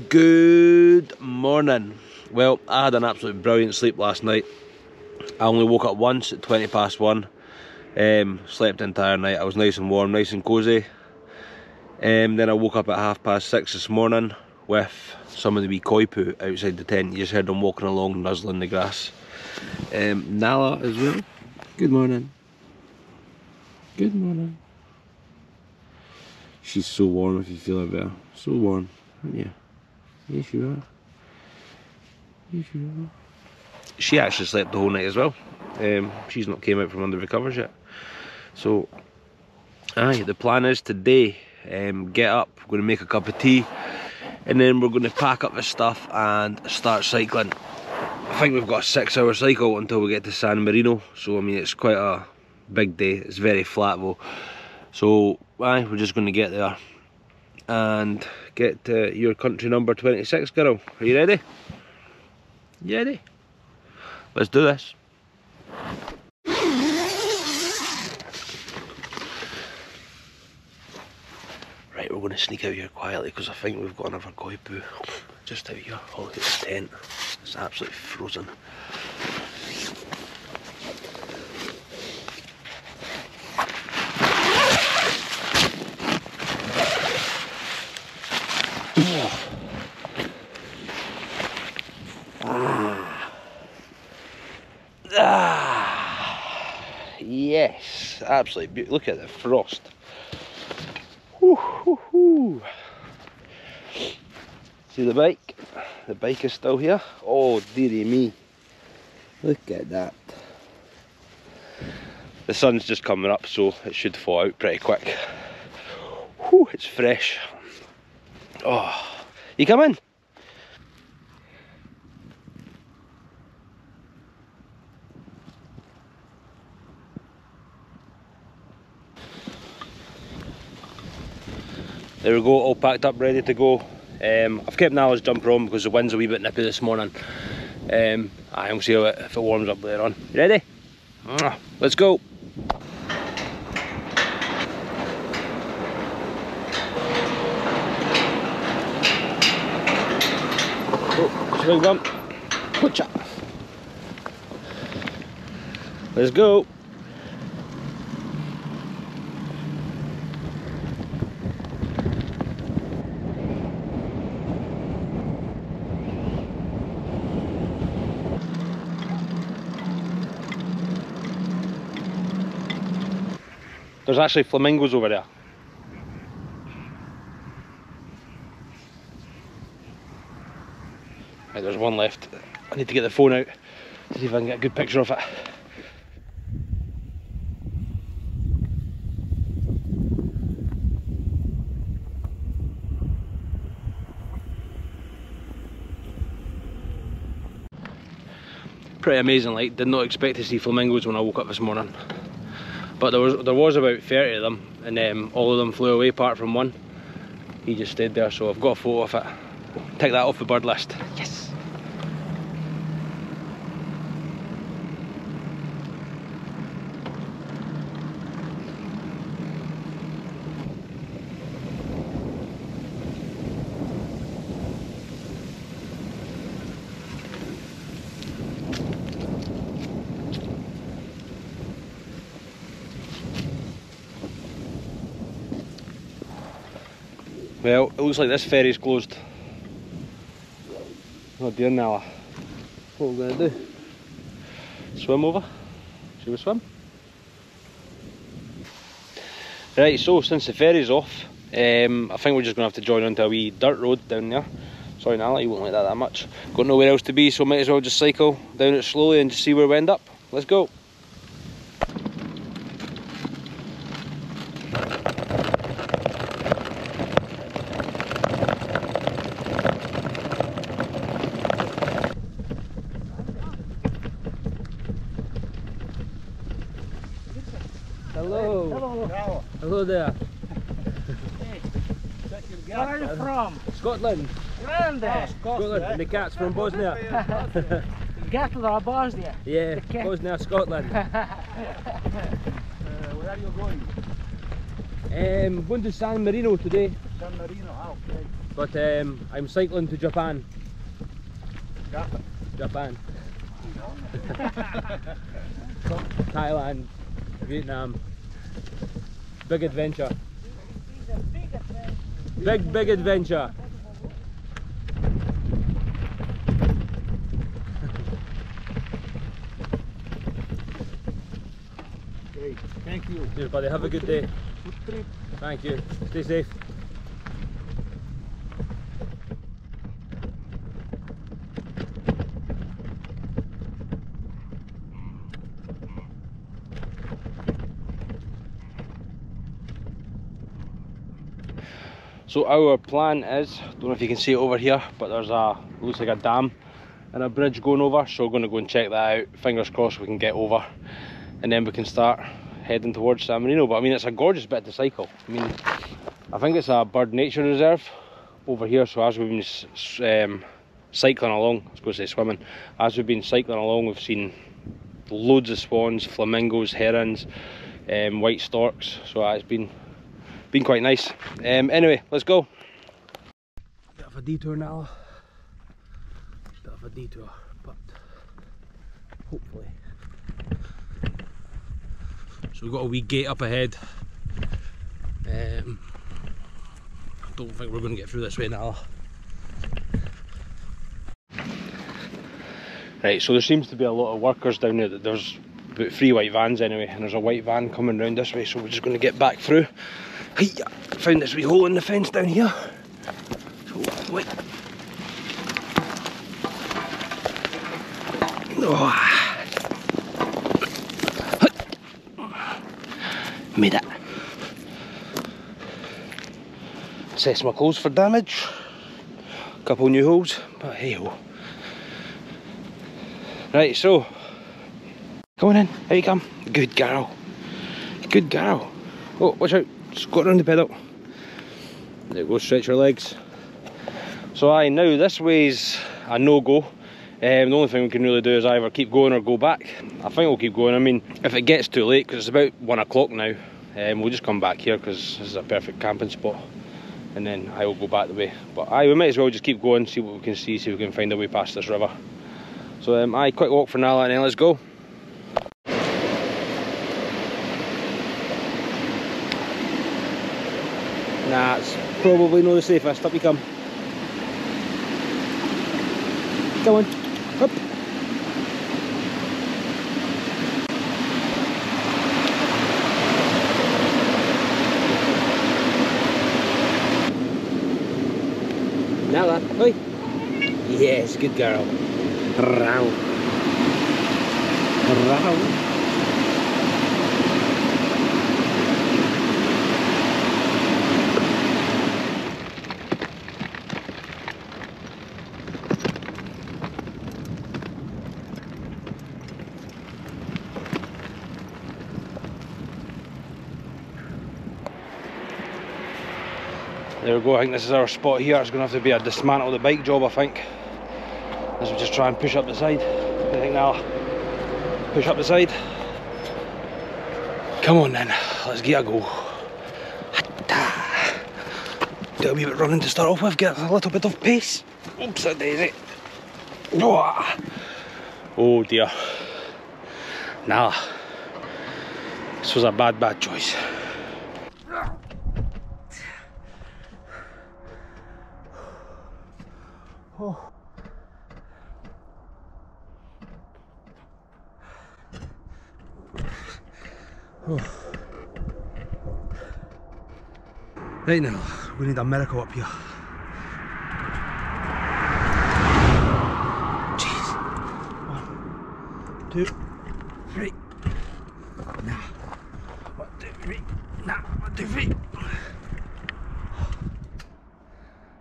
Good morning. Well, I had an absolutely brilliant sleep last night. I only woke up once at 1:20. Slept the entire night. I was nice and warm, nice and cosy. Then I woke up at 6:30 this morning with some of the wee koi poo outside the tent. You just heard them walking along, nuzzling the grass. Nala as well. Good morning. Good morning. She's so warm if you feel it better. So warm, aren't you? Yes you are. Yes you are. She actually slept the whole night as well. She's not came out from under the covers yet. So, the plan is today, get up, we're going to make a cup of tea, and then we're going to pack up the stuff and start cycling. I think we've got a 6-hour cycle until we get to San Marino, so I mean it's quite a big day. It's very flat though. So, we're just going to get there and get to your country number 26, girl. Are you ready? You ready? Let's do this. Right, we're going to sneak out here quietly because I think we've got another koi poo just out here. Oh, look at the tent. It's absolutely frozen. Yes, absolutely beautiful. Look at the frost. Whoo, whoo, whoo. See the bike? The bike is still here. Oh dearie me. Look at that. The sun's just coming up, so it should thaw out pretty quick. Whew, it's fresh. Oh, you come in? There we go, all packed up, ready to go. I've kept Nala's jumper on because the wind's a wee bit nippy this morning. I'll see if it warms up later on. You ready? Let's go. Oh, swing bump. Whatcha? Let's go. There's actually flamingos over there. Right, there's one left. I need to get the phone out to see if I can get a good picture of it. Pretty amazing, like, did not expect to see flamingos when I woke up this morning. But there was about 30 of them, and all of them flew away apart from one. He just stayed there, so I've got a photo of it. Take that off the bird list. Yes! Well, it looks like this ferry's closed. Oh dear Nala. What are we going to do? Swim over? Should we swim? Right, so since the ferry's off, I think we're just going to have to join onto a wee dirt road down there. Sorry Nala, you won't like that much. Got nowhere else to be, so might as well just cycle down it slowly and just see where we end up. Let's go. Hello. Hello. Hello there. Hey, where are you from? Scotland. Grande. Scotland. And the cat's from Bosnia. Gat are Bosnia. Yeah, Bosnia, Scotland. Where are you going? Going to San Marino today. San Marino, okay. But I'm cycling to Japan. Japan. Japan. Thailand, Vietnam. Big adventure. Big adventure. Okay, thank you. Cheers, buddy. Have a good day. Good trip. Thank you. Stay safe. So our plan is, don't know if you can see it over here, but there's looks like a dam and a bridge going over, so we're going to go and check that out. Fingers crossed we can get over and then we can start heading towards San Marino. But I mean, it's a gorgeous bit to cycle. I mean, I think it's a bird nature reserve over here, so as we've been cycling along, I was going to say swimming, as we've been cycling along we've seen loads of swans, flamingos, herons, white storks, so it's been quite nice. Anyway, let's go. Bit of a detour now. Bit of a detour, but hopefully. So we've got a wee gate up ahead. I don't think we're going to get through this way now. Right, so there seems to be a lot of workers down there. There's about 3 white vans anyway, and there's a white van coming round this way, so we're just going to get back through. Hey, found this wee hole in the fence down here. So, wait. Oh. Made it. Assess my clothes for damage. Couple new holes, but hey ho. Right, so come on in, out you come. Good girl. Good girl. Oh, watch out. Just go around the pedal. There you go, stretch your legs. So now this way's a no-go. The only thing we can really do is either keep going or go back. I think we'll keep going. I mean, if it gets too late, because it's about 1 o'clock now, we'll just come back here because this is a perfect camping spot. And then I will go back the way. But we might as well just keep going, see what we can see if we can find a way past this river. So quick walk for Nala and then let's go. Nah, it's probably not the safest. Up you come. Come on. Up. Nala, oi. Yes, good girl. Round. Round. There we go, I think this is our spot here. It's going to have to be a dismantle the bike job, I think. As we just try and push up the side. I think now, push up the side. Come on then, let's get a go. Do a wee bit running to start off with, get a little bit of pace. Oops, a daisy. Oh dear. Nah, this was a bad choice. Oh. Oh. Right now, we need a miracle up here. Jeez. 1, 2, 3. Nah. 1, 2, 3. Nah. 1, 2, 3.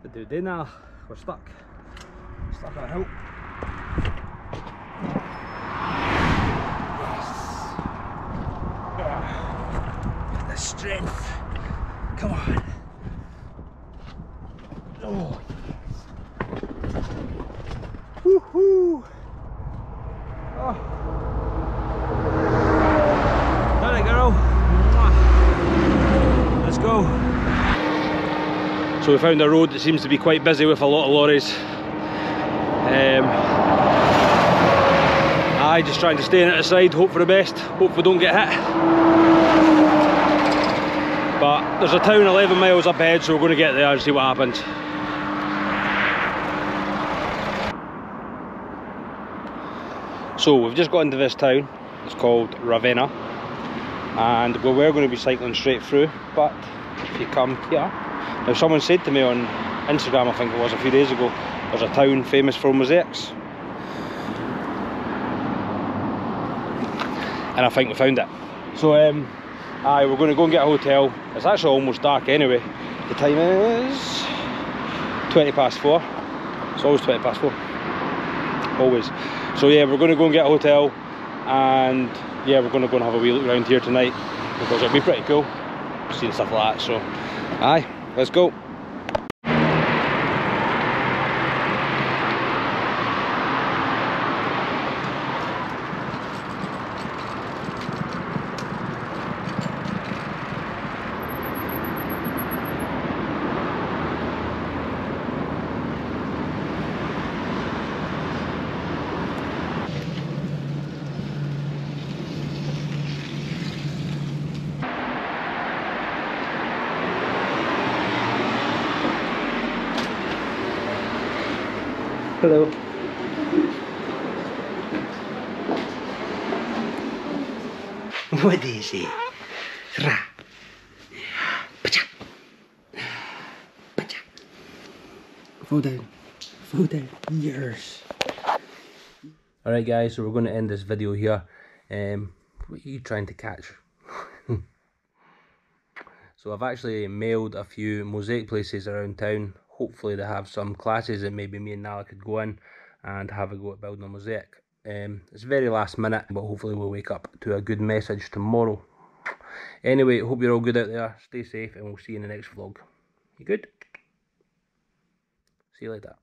What do we do now? We're stuck. Stuck on a hill. Yes. The strength. Come on. Oh yes. Woohoo! Oh. Done it, girl. Let's go. So we found a road that seems to be quite busy with a lot of lorries. Just trying to stay in at the side, hope for the best, hope we don't get hit. But there's a town 11 miles up ahead, so we're going to get there and see what happens. So we've just got into this town, it's called Ravenna, and we're going to be cycling straight through, but if you come here, now someone said to me on Instagram, I think it was a few days ago, there's a town famous for mosaics. And I think we found it. So we're going to go and get a hotel. It's actually almost dark anyway. The time is 20 past 4. It's always 20 past 4. Always. So yeah, we're going to go and get a hotel, and yeah, we're going to go and have a wee look around here tonight, because it'll be pretty cool seeing stuff like that. So aye, let's go. Hello. What is it? Ra. Pacha. Pacha. Fall down. Fall down. Yes. Alright guys, so we're going to end this video here. What are you trying to catch? So I've actually mailed a few mosaic places around town. Hopefully they have some classes that maybe me and Nala could go in and have a go at building a mosaic. It's very last minute, but hopefully we'll wake up to a good message tomorrow. Anyway, hope you're all good out there. Stay safe, and we'll see you in the next vlog. You good? See you later.